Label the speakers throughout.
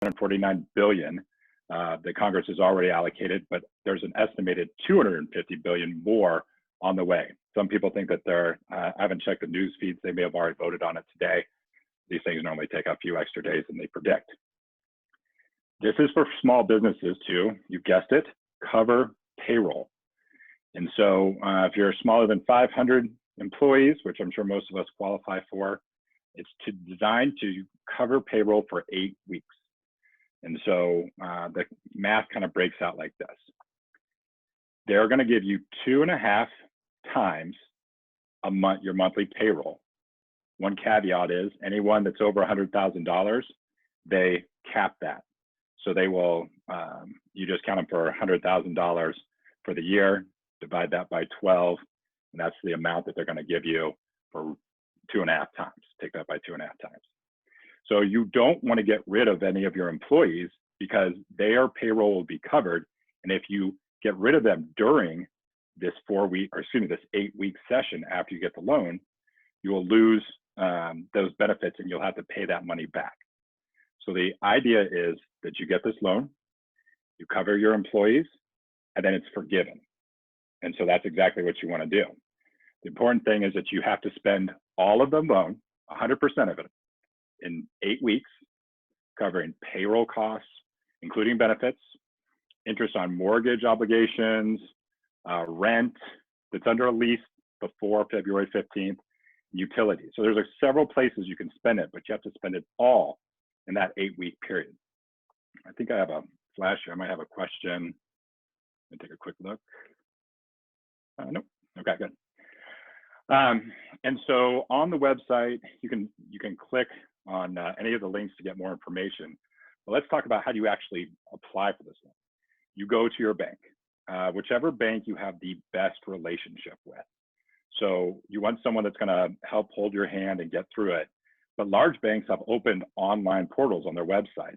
Speaker 1: $149 billion that Congress has already allocated, but there's an estimated $250 billion more on the way. Some people think that I haven't checked the news feeds, they may have already voted on it today. These things normally take a few extra days than they predict. This is for small businesses too, you guessed it, cover payroll. And so if you're smaller than 500 employees, which I'm sure most of us qualify for, it's designed to cover payroll for 8 weeks. And so the math kind of breaks out like this. They're going to give you 2.5 times a month your monthly payroll. One caveat is anyone that's over $100,000, they cap that. So they will, you just count them for $100,000 for the year, divide that by 12, and that's the amount that they're going to give you for 2.5 times. Take that by 2.5 times. So you don't want to get rid of any of your employees because their payroll will be covered. And if you get rid of them during this 8-week session after you get the loan, you will lose those benefits and you'll have to pay that money back. So the idea is that you get this loan, you cover your employees, and then it's forgiven. And so that's exactly what you want to do. The important thing is that you have to spend all of the loan, 100% of it, in 8 weeks, covering payroll costs, including benefits, interest on mortgage obligations, rent that's under a lease before February 15th, utilities. So there's several places you can spend it, but you have to spend it all in that 8-week period. I think I have a flash here. I might have a question. Let me take a quick look. Nope. Okay, good. And so on the website, you can click on any of the links to get more information. But let's talk about how do you actually apply for this loan. You go to your bank, whichever bank you have the best relationship with. So you want someone that's going to help hold your hand and get through it. But large banks have opened online portals on their websites.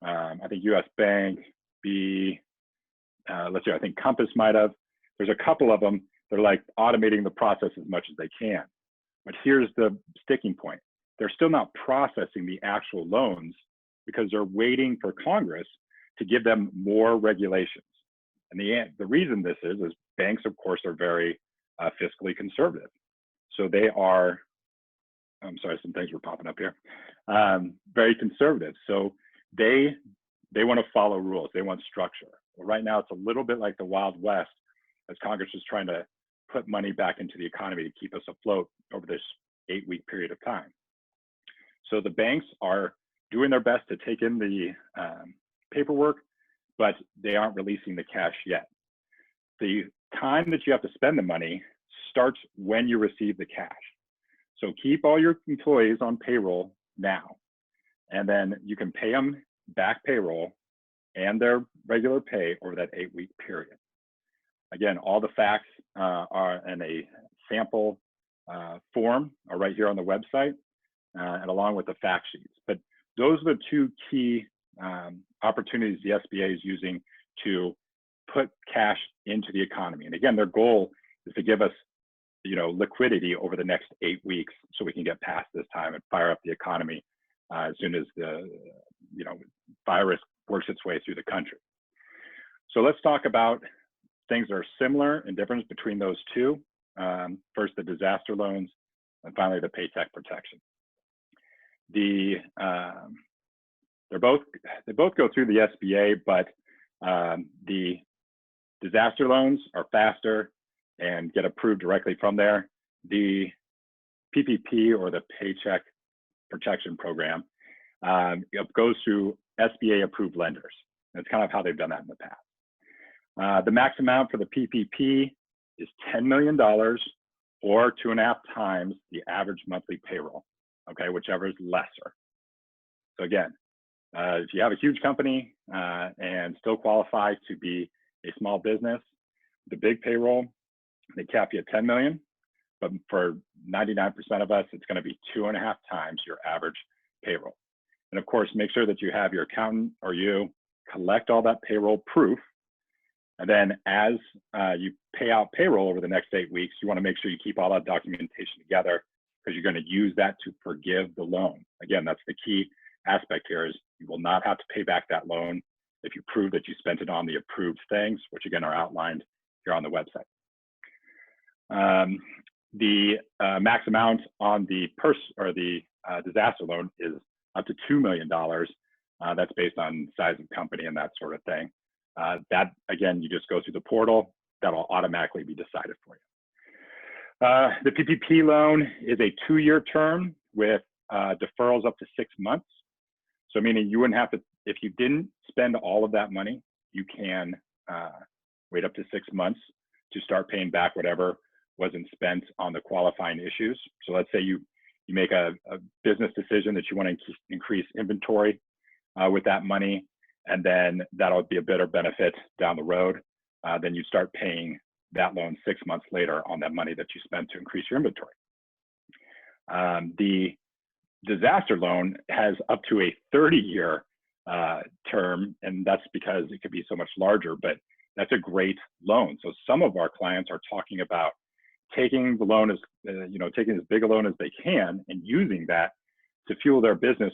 Speaker 1: I think US Bank, let's see, I think Compass might have. There's a couple of them. They're like automating the process as much as they can. But here's the sticking point. They're still not processing the actual loans because they're waiting for Congress to give them more regulations. And the reason this is banks, of course, are very fiscally conservative. So they are, I'm sorry, some things were popping up here, very conservative. So they want to follow rules. They want structure. Well, right now, it's a little bit like the Wild West as Congress is trying to put money back into the economy to keep us afloat over this 8-week period of time. So the banks are doing their best to take in the paperwork, but they aren't releasing the cash yet. The time that you have to spend the money starts when you receive the cash. So keep all your employees on payroll now, and then you can pay them back payroll and their regular pay over that 8-week period. Again, all the facts are in a sample form are right here on the website, and along with the fact sheets. But those are the two key opportunities the SBA is using to put cash into the economy. And again, their goal is to give us, liquidity over the next 8 weeks so we can get past this time and fire up the economy as soon as the virus works its way through the country. So let's talk about things that are similar and difference between those two. First, the disaster loans, and finally the paycheck protection. They both go through the SBA, but the disaster loans are faster and get approved directly from there. The PPP, or the Paycheck Protection Program, goes through SBA approved lenders. That's kind of how they've done that in the past. The max amount for the PPP is $10 million or 2.5 times the average monthly payroll, okay, whichever is lesser. So again, if you have a huge company and still qualify to be a small business, the big payroll, they cap you at 10 million, but for 99% of us, it's going to be 2.5 times your average payroll. And of course, make sure that you have your accountant or you collect all that payroll proof. And then as you pay out payroll over the next 8 weeks, you want to make sure you keep all that documentation together because you're going to use that to forgive the loan. Again, that's the key. aspect here is you will not have to pay back that loan if you prove that you spent it on the approved things, which again are outlined here on the website. The max amount on the disaster loan is up to $2 million. That's based on size of company and that sort of thing. That, again, you just go through the portal. That'll automatically be decided for you. The PPP loan is a 2-year term with deferrals up to 6 months. So meaning you wouldn't have to, if you didn't spend all of that money, you can wait up to 6 months to start paying back whatever wasn't spent on the qualifying issues. So let's say you make a business decision that you want to increase inventory with that money, and then that'll be a better benefit down the road. Then you start paying that loan 6 months later on that money that you spent to increase your inventory. The disaster loan has up to a 30-year term, and that's because it could be so much larger, but that's a great loan. So some of our clients are talking about taking the loan as, taking as big a loan as they can and using that to fuel their business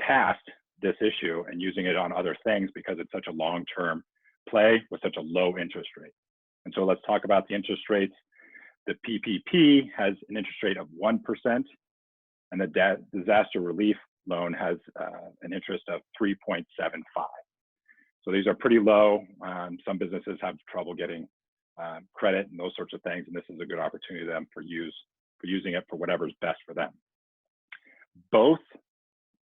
Speaker 1: past this issue and using it on other things because it's such a long-term play with such a low interest rate. And so let's talk about the interest rates. The PPP has an interest rate of 1%, and the disaster relief loan has an interest of 3.75. So these are pretty low. Some businesses have trouble getting credit and those sorts of things, and this is a good opportunity to them for using it for whatever's best for them. Both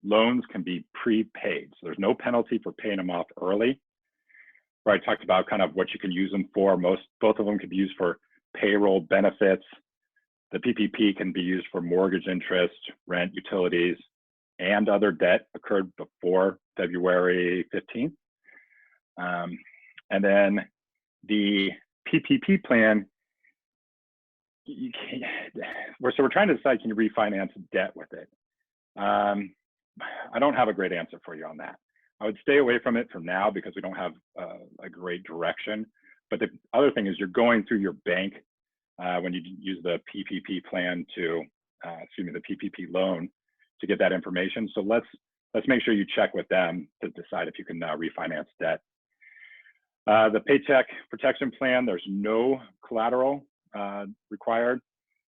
Speaker 1: loans can be prepaid, so there's no penalty for paying them off early. Where I talked about kind of what you can use them for. Both of them can be used for payroll benefits. The PPP can be used for mortgage interest, rent, utilities, and other debt occurred before February 15th. And then the PPP plan, we're trying to decide, can you refinance debt with it? I don't have a great answer for you on that. I would stay away from it for now because we don't have a great direction. But the other thing is you're going through your bank when you use the PPP plan to, the PPP loan to get that information. So let's make sure you check with them to decide if you can refinance debt. The Paycheck Protection Plan, there's no collateral required.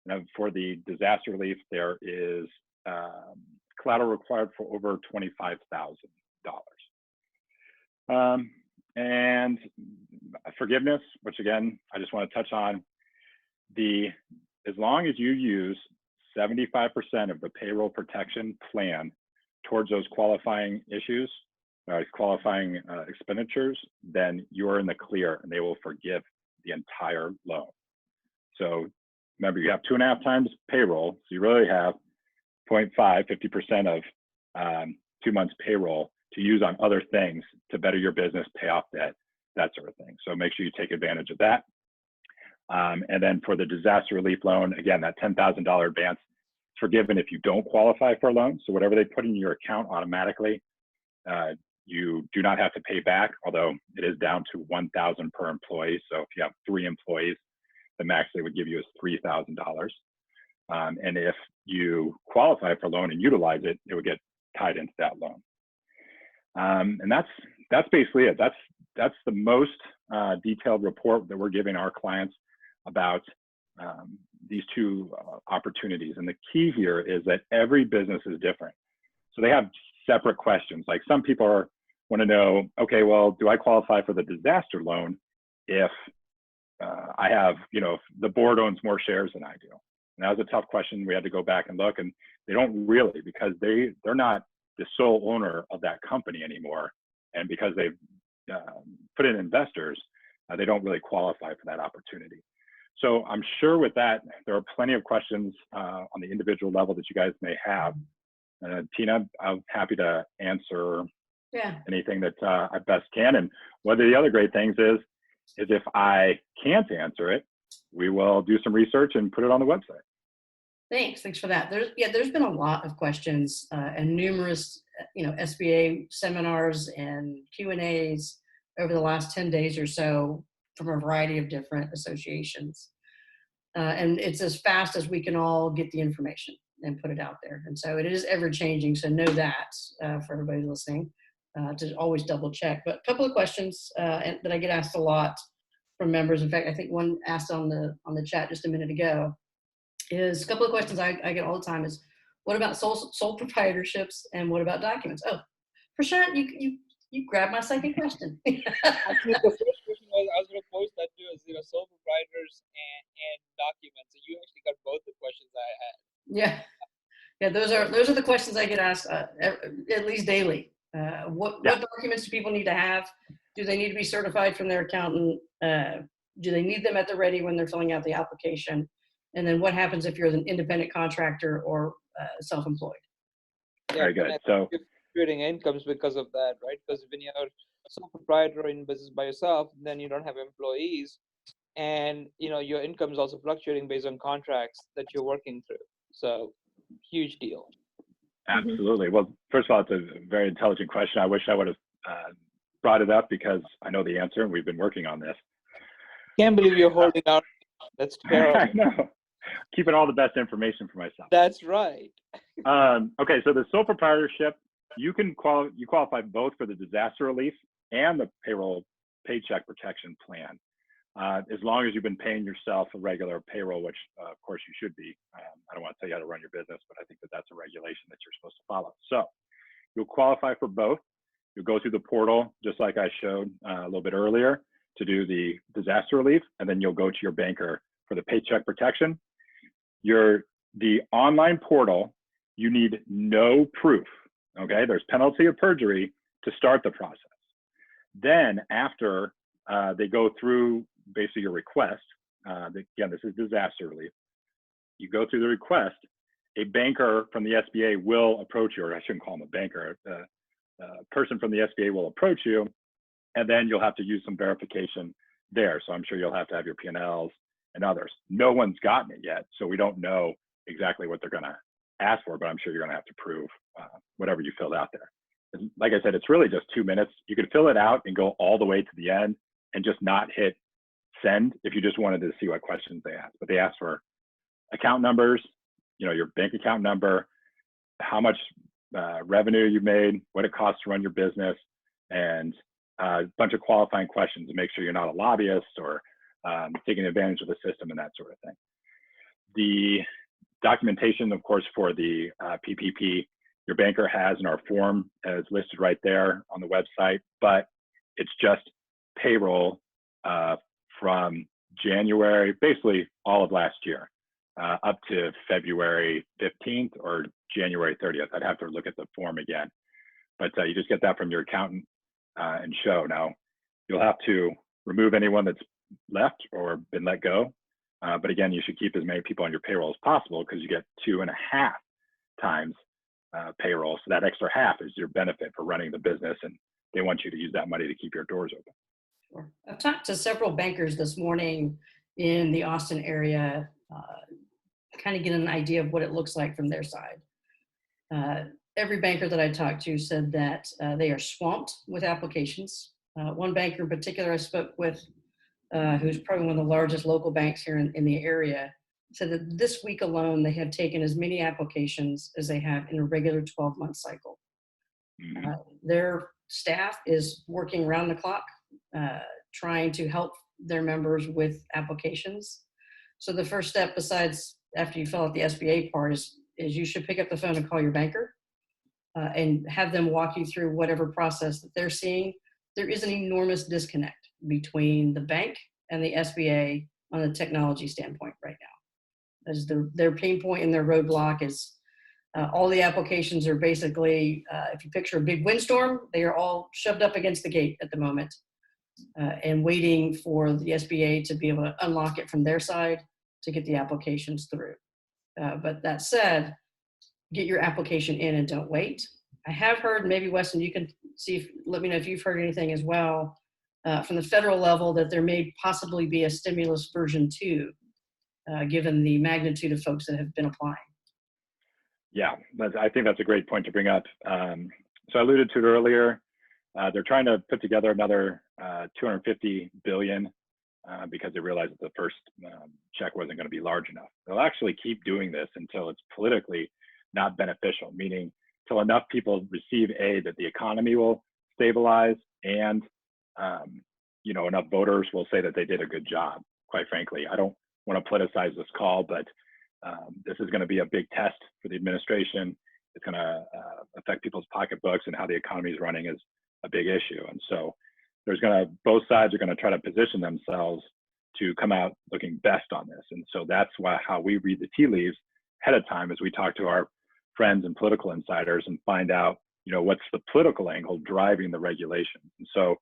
Speaker 1: Now, for the disaster relief, there is collateral required for over $25,000. And forgiveness, which again, I just want to touch on, as long as you use 75% of the payroll protection plan towards those qualifying issues, qualifying expenditures, then you're in the clear and they will forgive the entire loan. So remember, you have 2.5 times payroll, so you really have 0.5, 50% of 2 months payroll to use on other things to better your business, pay off debt, that sort of thing. So make sure you take advantage of that. And then for the disaster relief loan, again, that $10,000 advance is forgiven if you don't qualify for a loan. So whatever they put in your account automatically, you do not have to pay back, although it is down to $1,000 per employee. So if you have 3 employees, the max they would give you is $3,000. And if you qualify for a loan and utilize it, it would get tied into that loan. And that's basically it. That's the most detailed report that we're giving our clients about these two opportunities. And the key here is that every business is different. So they have separate questions. Like some people want to know, okay, well, do I qualify for the disaster loan if I have, if the board owns more shares than I do? And that was a tough question. We had to go back and look, and they don't really, because they're not the sole owner of that company anymore. And because they've put in investors, they don't really qualify for that opportunity. So I'm sure with that, there are plenty of questions on the individual level that you guys may have. Tina, I'm happy to answer anything that I best can. And one of the other great things is if I can't answer it, we will do some research and put it on the website.
Speaker 2: Thanks for that. There's been a lot of questions and numerous, SBA seminars and Q&As over the last 10 days or so from a variety of different associations. And it's as fast as we can all get the information. and put it out there. And so it is ever changing. So know that for everybody listening, to always double check. But a couple of questions that I get asked a lot from members. In fact, I think one asked on the chat just a minute ago is a couple of questions I get all the time is, what about sole proprietorships and what about documents? Oh, Prashant, you grabbed my second question.
Speaker 3: Actually, the first question I was going to pose that too, is sole proprietors and documents. So you actually got both the questions I had.
Speaker 2: Yeah. Those are the questions I get asked at least daily. What documents do people need to have? Do they need to be certified from their accountant? Do they need them at the ready when they're filling out the application? And then what happens if you're an independent contractor or self-employed?
Speaker 1: Very good. So
Speaker 3: creating incomes because of that, right? Because when you're sole proprietor in business by yourself, then you don't have employees, and your income is also fluctuating based on contracts that you're working through. So huge deal.
Speaker 1: Absolutely. Well, first of all, it's a very intelligent question. I wish I would have brought it up because I know the answer and we've been working on this.
Speaker 3: Can't believe you're holding out. That's terrible.
Speaker 1: I know. Keeping all the best information for myself.
Speaker 3: That's right.
Speaker 1: Okay, so the sole proprietorship, you qualify both for the disaster relief and the payroll paycheck protection plan, as long as you've been paying yourself a regular payroll, which of course you should be. I don't want to tell you how to run your business, but I think that that's a regulation that you're supposed to follow. So you'll qualify for both. You'll go through the portal, just like I showed a little bit earlier, to do the disaster relief, and then you'll go to your banker for the paycheck protection. The online portal, you need no proof, okay? There's penalty of perjury to start the process. Then after they go through basically your request, again, this is disaster relief, you go through the request, a banker from the SBA will approach you, or I shouldn't call him a banker, a person from the SBA will approach you, and then you'll have to use some verification there. So I'm sure you'll have to have your P&Ls and others. No one's gotten it yet, so we don't know exactly what they're gonna ask for, but I'm sure you're gonna have to prove whatever you filled out there. And like I said, it's really just 2 minutes. You could fill it out and go all the way to the end and just not hit send if you just wanted to see what questions they asked. But they asked for account numbers, your bank account number, how much revenue you made, what it costs to run your business, and a bunch of qualifying questions to make sure you're not a lobbyist or taking advantage of the system and that sort of thing. The documentation, of course, for the PPP, your banker has in our form as listed right there on the website, but it's just payroll from January, basically all of last year, up to February 15th or January 30th. I'd have to look at the form again, but you just get that from your accountant and show. Now, you'll have to remove anyone that's left or been let go. But again, you should keep as many people on your payroll as possible because you get 2.5 times payroll. So that extra half is your benefit for running the business, and they want you to use that money to keep your doors open.
Speaker 2: Sure. I've talked to several bankers this morning in the Austin area, kind of getting an idea of what it looks like from their side. Every banker that I talked to said that they are swamped with applications. One banker in particular I spoke with, who's probably one of the largest local banks here in the area, said that this week alone they have taken as many applications as they have in a regular 12-month cycle. Their staff is working around the clock, trying to help their members with applications. So the first step, besides after you fill out the SBA part, is you should pick up the phone and call your banker and have them walk you through whatever process that they're seeing. There is an enormous disconnect between the bank and the SBA on the technology standpoint right now. As their pain point and their roadblock is all the applications are basically, if you picture a big windstorm, they are all shoved up against the gate at the moment and waiting for the SBA to be able to unlock it from their side to get the applications through. But that said, get your application in and don't wait. I have heard, maybe Weston, you can let me know if you've heard anything as well from the federal level, that there may possibly be a stimulus version 2, given the magnitude of folks that have been applying.
Speaker 1: Yeah, I think that's a great point to bring up. So I alluded to it earlier. They're trying to put together another $250 billion because they realized that the first check wasn't going to be large enough. They'll actually keep doing this until it's politically not beneficial, meaning till enough people receive aid that the economy will stabilize and enough voters will say that they did a good job. Quite frankly, I don't want to politicize this call, but this is going to be a big test for the administration. It's going to affect people's pocketbooks, and how the economy is running is a big issue. And so both sides are going to try to position themselves to come out looking best on this. And so that's how we read the tea leaves ahead of time, as we talk to our friends and political insiders and find out, what's the political angle driving the regulations. And so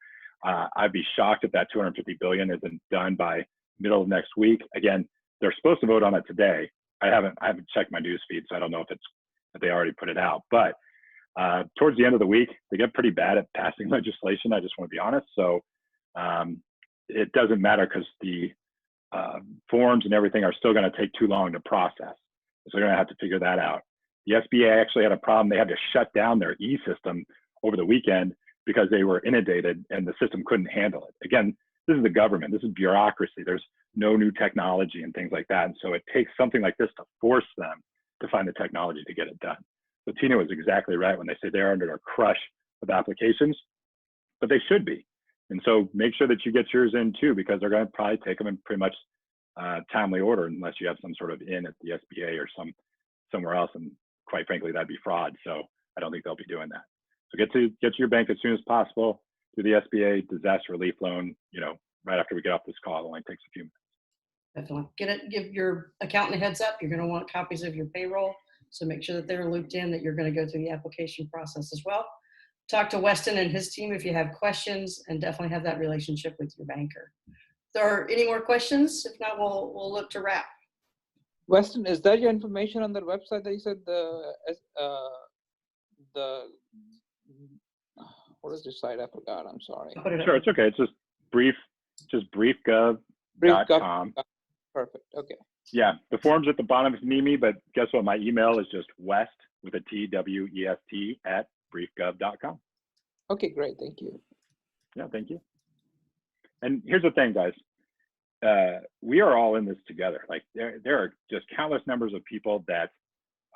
Speaker 1: I'd be shocked if that $250 billion isn't done by middle of next week. Again, they're supposed to vote on it today. I haven't checked my news feed, so I don't know if they already put it out. But towards the end of the week, they get pretty bad at passing legislation. I just want to be honest. So it doesn't matter, because the forms and everything are still going to take too long to process. So they're going to have to figure that out. The SBA actually had a problem. They had to shut down their e-system over the weekend because they were inundated and the system couldn't handle it. Again, this is the government. This is bureaucracy. There's no new technology and things like that. And so it takes something like this to force them to find the technology to get it done. So Tina was exactly right when they say they're under a crush of applications, but they should be. And so make sure that you get yours in too, because they're going to probably take them in pretty much timely order, unless you have some sort of in at the SBA or somewhere else. And quite frankly, that'd be fraud. So I don't think they'll be doing that. So get to your bank as soon as possible. Do the SBA disaster relief loan, right after we get off this call. It only takes a few minutes.
Speaker 2: Definitely. Give your accountant a heads up. You're going to want copies of your payroll. So make sure that they're looped in, that you're going to go through the application process as well. Talk to Weston and his team if you have questions, and definitely have that relationship with your banker. If there are any more questions, if not, we'll look to wrap.
Speaker 3: Weston, is that your information on that website that you said what is the site? I forgot. I'm sorry.
Speaker 1: Sure, it's okay. It's just briefgov.com.
Speaker 3: Perfect. Okay.
Speaker 1: Yeah, the form's at the bottom if you need me, but guess what? My email is just west with a T, W-E-S-T at briefgov.com.
Speaker 3: Okay, great. Thank you.
Speaker 1: Yeah, thank you. And here's the thing, guys. We are all in this together. Like there are just countless numbers of people that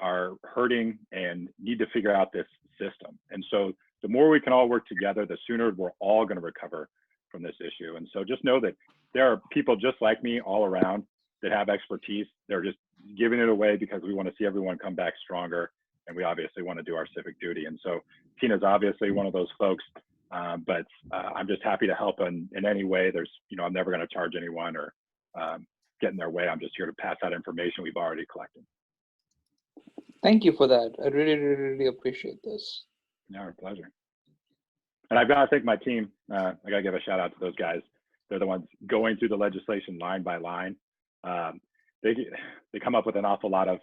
Speaker 1: are hurting and need to figure out this system. And so the more we can all work together, the sooner we're all going to recover from this issue. And so just know that there are people just like me all around that have expertise. They're just giving it away because we want to see everyone come back stronger. And we obviously want to do our civic duty. And so Tina's obviously one of those folks, but I'm just happy to help in any way. There's, I'm never going to charge anyone or get in their way. I'm just here to pass out information we've already collected.
Speaker 3: Thank you for that. I really, really, really appreciate this.
Speaker 1: Yeah, our pleasure. And I've got to thank my team. I got to give a shout out to those guys. They're the ones going through the legislation line by line. They come up with an awful lot of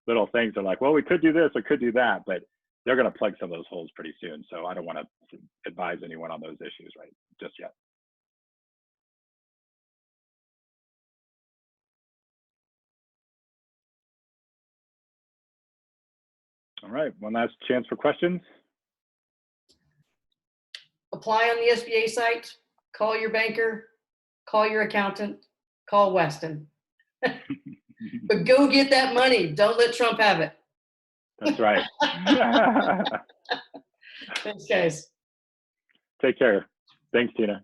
Speaker 1: little things. They're like, well, we could do this, or could do that, but they're going to plug some of those holes pretty soon. So I don't want to advise anyone on those issues right just yet. All right, one last chance for questions.
Speaker 2: Apply on the SBA site, call your banker, call your accountant, call Weston. But go get that money. Don't let Trump have it.
Speaker 1: That's right.
Speaker 2: Thanks, guys.
Speaker 1: Take care. Thanks, Tina.